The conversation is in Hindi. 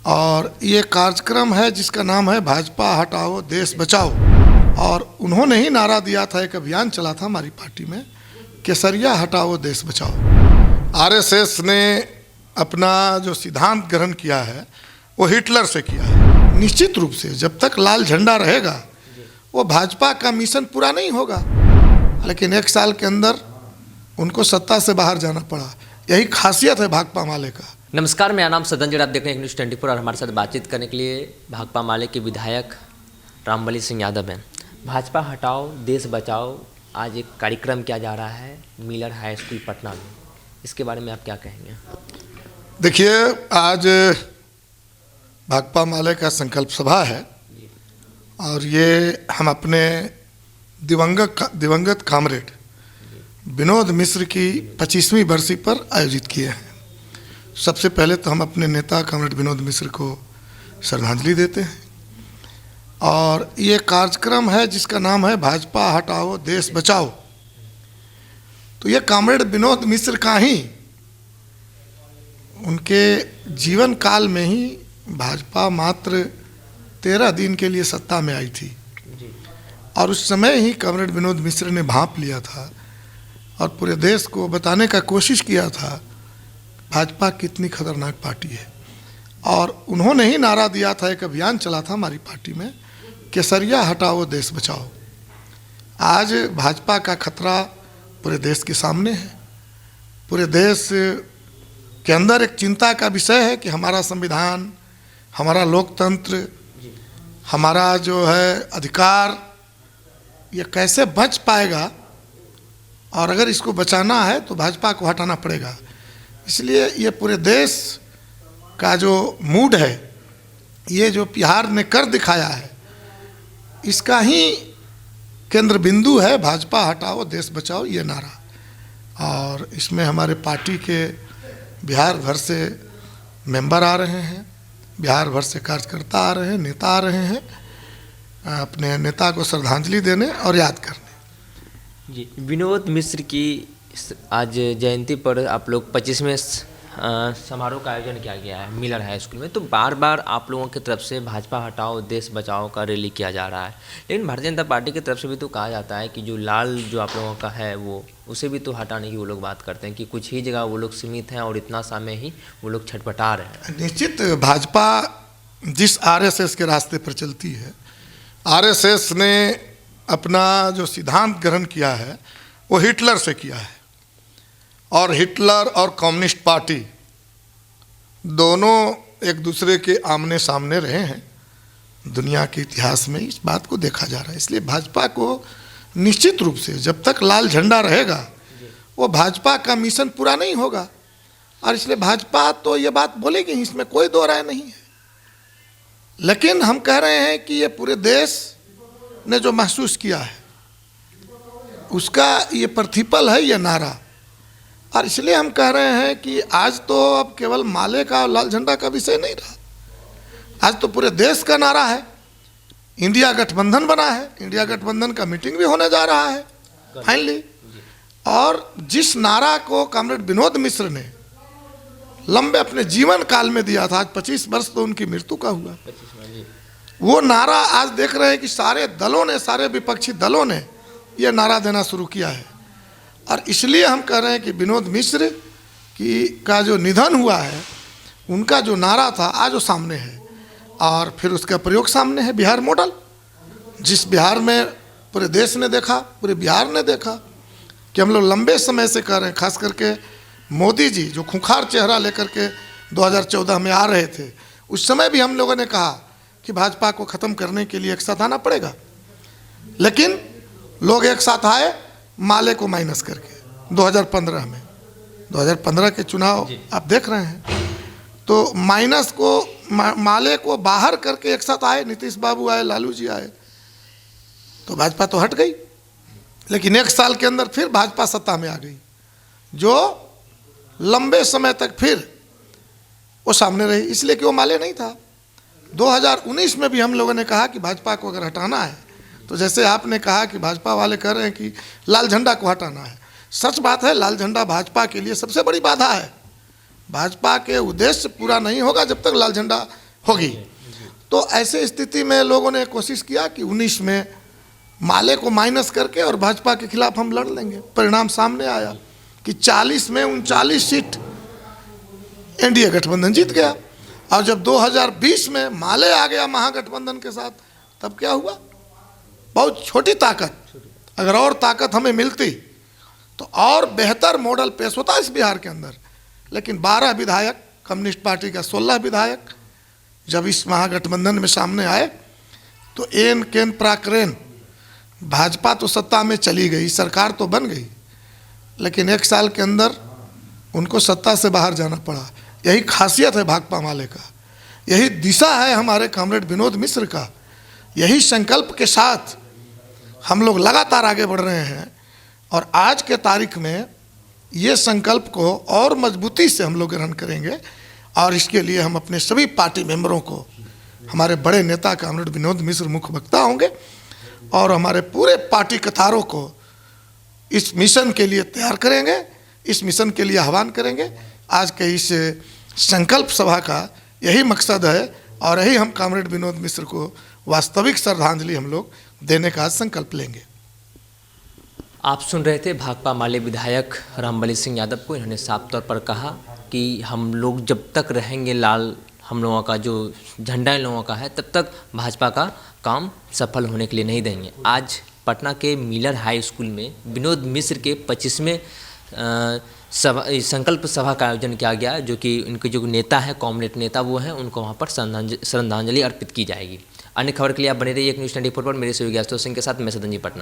और ये कार्यक्रम है जिसका नाम है भाजपा हटाओ देश बचाओ। और उन्होंने ही नारा दिया था, एक अभियान चला था हमारी पार्टी में, केसरिया हटाओ देश बचाओ। आरएसएस ने अपना जो सिद्धांत ग्रहण किया है वो हिटलर से किया है। निश्चित रूप से जब तक लाल झंडा रहेगा वो भाजपा का मिशन पूरा नहीं होगा, लेकिन 1 साल के अंदर उनको सत्ता से बाहर जाना पड़ा। यही खासियत है भाकपा माले का। नमस्कार, मेरा नाम सदन, आप देख रहे हैं न्यूज़ 24 और हमारे साथ बातचीत करने के लिए भाकपा माले के विधायक रामबली सिंह यादव हैं। भाजपा हटाओ देश बचाओ आज एक कार्यक्रम किया जा रहा है मिलर हाई स्कूल पटना में, इसके बारे में आप क्या कहेंगे? देखिए, आज भाकपा माले का संकल्प सभा है और ये हम अपने दिवंगत कामरेड विनोद मिश्र की 25वीं बरसी पर आयोजित किए हैं। सबसे पहले तो हम अपने नेता कामरेड विनोद मिश्र को श्रद्धांजलि देते हैं और ये कार्यक्रम है जिसका नाम है भाजपा हटाओ देश बचाओ। तो ये कामरेड विनोद मिश्र का ही उनके जीवन काल में ही भाजपा मात्र 13 दिन के लिए सत्ता में आई थी और उस समय ही कामरेड विनोद मिश्र ने भांप लिया था और पूरे देश को बताने का कोशिश किया था भाजपा कितनी खतरनाक पार्टी है। और उन्होंने ही नारा दिया था, एक अभियान चला था हमारी पार्टी में, केसरिया हटाओ देश बचाओ। आज भाजपा का खतरा पूरे देश के सामने है। पूरे देश के अंदर एक चिंता का विषय है कि हमारा संविधान, हमारा लोकतंत्र, हमारा जो है अधिकार, ये कैसे बच पाएगा और अगर इसको बचाना है तो भाजपा को हटाना पड़ेगा। इसलिए ये पूरे देश का जो मूड है, ये जो बिहार ने कर दिखाया है, इसका ही केंद्र बिंदु है भाजपा हटाओ देश बचाओ ये नारा। और इसमें हमारे पार्टी के बिहार भर से मेंबर आ रहे हैं, बिहार भर से कार्यकर्ता आ रहे हैं, नेता आ रहे हैं अपने नेता को श्रद्धांजलि देने और याद करने। जी, विनोद मिश्र की आज जयंती पर आप लोग 25वें समारोह का आयोजन किया गया है मिलर हाई स्कूल में। तो बार बार आप लोगों की तरफ से भाजपा हटाओ देश बचाओ का रैली किया जा रहा है, लेकिन भारतीय जनता पार्टी की तरफ से भी तो कहा जाता है कि जो लाल जो आप लोगों का है वो उसे भी तो हटाने की वो लोग बात करते हैं कि कुछ ही जगह वो लोग सीमित हैं और इतना समय ही वो लोग छटपटा रहे हैं। निश्चित भाजपा जिस आरएसएस के रास्ते पर चलती है, आरएसएस ने अपना जो सिद्धांत ग्रहण किया है वो हिटलर से किया है और हिटलर और कम्युनिस्ट पार्टी दोनों एक दूसरे के आमने सामने रहे हैं। दुनिया के इतिहास में इस बात को देखा जा रहा है। इसलिए भाजपा को निश्चित रूप से जब तक लाल झंडा रहेगा वो भाजपा का मिशन पूरा नहीं होगा। और इसलिए भाजपा तो ये बात बोलेगी, इसमें कोई दो राय नहीं है। लेकिन हम कह रहे हैं कि ये पूरे देश ने जो महसूस किया है उसका ये प्रतिफल है ये नारा। और इसलिए हम कह रहे हैं कि आज तो अब केवल माले का लाल झंडा का विषय नहीं रहा, आज तो पूरे देश का नारा है। इंडिया गठबंधन बना है, इंडिया गठबंधन का मीटिंग भी होने जा रहा है फाइनली। और जिस नारा को कामरेड विनोद मिश्र ने लंबे अपने जीवन काल में दिया था, आज 25 वर्ष तो उनकी मृत्यु का हुआ, वो नारा आज देख रहे हैं कि सारे दलों ने, सारे विपक्षी दलों ने ये नारा देना शुरू किया है। और इसलिए हम कह रहे हैं कि विनोद मिश्र का जो निधन हुआ है, उनका जो नारा था आज वो सामने है और फिर उसका प्रयोग सामने है। बिहार मॉडल, जिस बिहार में पूरे देश ने देखा, पूरे बिहार ने देखा कि हम लोग लंबे समय से कह रहे हैं, खास करके मोदी जी जो खूंखार चेहरा लेकर के 2014 में आ रहे थे, उस समय भी हम लोगों ने कहा कि भाजपा को ख़त्म करने के लिए एक साथ आना पड़ेगा। लेकिन लोग एक साथ आए माले को माइनस करके 2015 में, 2015 के चुनाव आप देख रहे हैं, तो माइनस को माले को बाहर करके एक साथ आए, नीतीश बाबू आए, लालू जी आए, तो भाजपा तो हट गई। लेकिन 1 साल के अंदर फिर भाजपा सत्ता में आ गई, जो लंबे समय तक फिर वो सामने रही, इसलिए कि वो माले नहीं था। 2019 में भी हम लोगों ने कहा कि भाजपा को अगर हटाना है तो जैसे आपने कहा कि भाजपा वाले कह रहे हैं कि लाल झंडा को हटाना है, सच बात है, लाल झंडा भाजपा के लिए सबसे बड़ी बाधा है। भाजपा के उद्देश्य पूरा नहीं होगा जब तक लाल झंडा होगी। तो ऐसे स्थिति में लोगों ने कोशिश किया कि 19 में माले को माइनस करके और भाजपा के खिलाफ हम लड़ लेंगे। परिणाम सामने आया कि 40 में 39 सीट एनडीए गठबंधन जीत गया। और जब 2020 में माले आ गया महागठबंधन के साथ, तब क्या हुआ? बहुत छोटी ताकत, अगर और ताकत हमें मिलती तो और बेहतर मॉडल पेश होता इस बिहार के अंदर। लेकिन 12 विधायक, कम्युनिस्ट पार्टी का 16 विधायक जब इस महागठबंधन में सामने आए तो एन केन प्राक्रेन भाजपा तो सत्ता में चली गई, सरकार तो बन गई, लेकिन 1 साल के अंदर उनको सत्ता से बाहर जाना पड़ा। यही खासियत है भाकपा माले का, यही दिशा है हमारे कॉमरेड विनोद मिश्र का। यही संकल्प के साथ हम लोग लगातार आगे बढ़ रहे हैं और आज के तारीख में ये संकल्प को और मजबूती से हम लोग ग्रहण करेंगे। और इसके लिए हम अपने सभी पार्टी मेंबरों को, हमारे बड़े नेता कॉमरेड विनोद मिश्र मुख्य वक्ता होंगे, और हमारे पूरे पार्टी कतारों को इस मिशन के लिए तैयार करेंगे, इस मिशन के लिए आह्वान करेंगे। आज के इस संकल्प सभा का यही मकसद है और यही हम कॉमरेड विनोद मिश्र को वास्तविक श्रद्धांजलि हम लोग देने का संकल्प लेंगे। आप सुन रहे थे भाकपा माले विधायक रामबली सिंह यादव को। इन्होंने साफ तौर पर कहा कि हम लोग जब तक रहेंगे लाल, हम लोगों का जो झंडा इन लोगों का है, तब तक भाजपा का काम सफल होने के लिए नहीं देंगे। आज पटना के मिलर हाई स्कूल में विनोद मिश्र के 25वें संकल्प सभा का आयोजन किया गया, जो कि उनके जो नेता है, कॉमरेड नेता वो हैं, उनको वहाँ पर श्रद्धांजलि अर्पित की जाएगी। अन्य खबर के लिए आप बने रहिए एक न्यूज़ 24 पर। मेरे सहयोगी आशुतोष सिंह के साथ मैं सदन जी, पटना।